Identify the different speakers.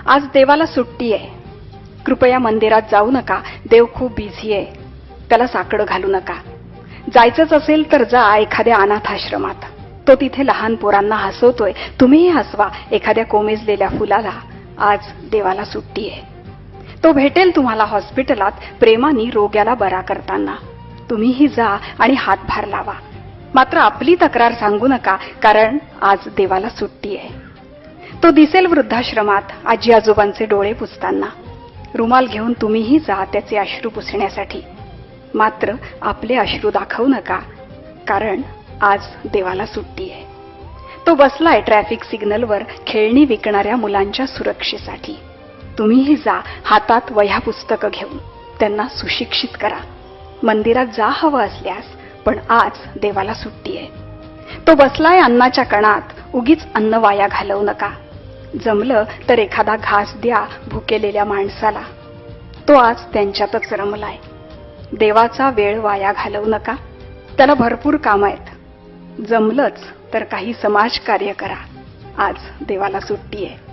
Speaker 1: आज देवाला सुट्टी आहे. कृपया मंदिरात जाऊ नका. देव खूप बिझी आहे. त्याला साकडं घालू नका. जायचंच असेल तर जा एखाद्या अनाथ आश्रमात. तो तिथे लहान पोरांना हसवतोय. तुम्हीही हसवा एखाद्या कोमेजलेल्या फुलाला. आज देवाला सुट्टी आहे. तो भेटेल तुम्हाला हॉस्पिटलात प्रेमाने रोग्याला बरा करताना. तुम्हीही जा आणि हातभार लावा. मात्र आपली तक्रार सांगू नका, कारण आज देवाला सुट्टी आहे. तो दिसेल वृद्धाश्रमात आजी आजोबांचे डोळे पुसताना. रुमाल घेऊन तुम्हीही जा त्याचे अश्रू पुसण्यासाठी. मात्र आपले अश्रू दाखवू नका, कारण आज देवाला सुट्टी आहे. तो बसलाय ट्रॅफिक सिग्नलवर खेळणी विकणाऱ्या मुलांच्या सुरक्षेसाठी. तुम्हीही जा हातात वह्या पुस्तकं घेऊन. त्यांना सुशिक्षित करा. मंदिरात जा हवं असल्यास, पण आज देवाला सुट्टी आहे. तो बसलाय अन्नाच्या कणात. उगीच अन्न वाया घालवू नका. जमलं तर एखादा घास द्या भुकेलेल्या माणसाला. तो आज त्यांच्यातच रमलाय. देवाचा वेळ वाया घालवू नका. त्याला भरपूर कामं आहेत. जमलंच तर काही समाजकार्य करा. आज देवाला सुट्टी आहे.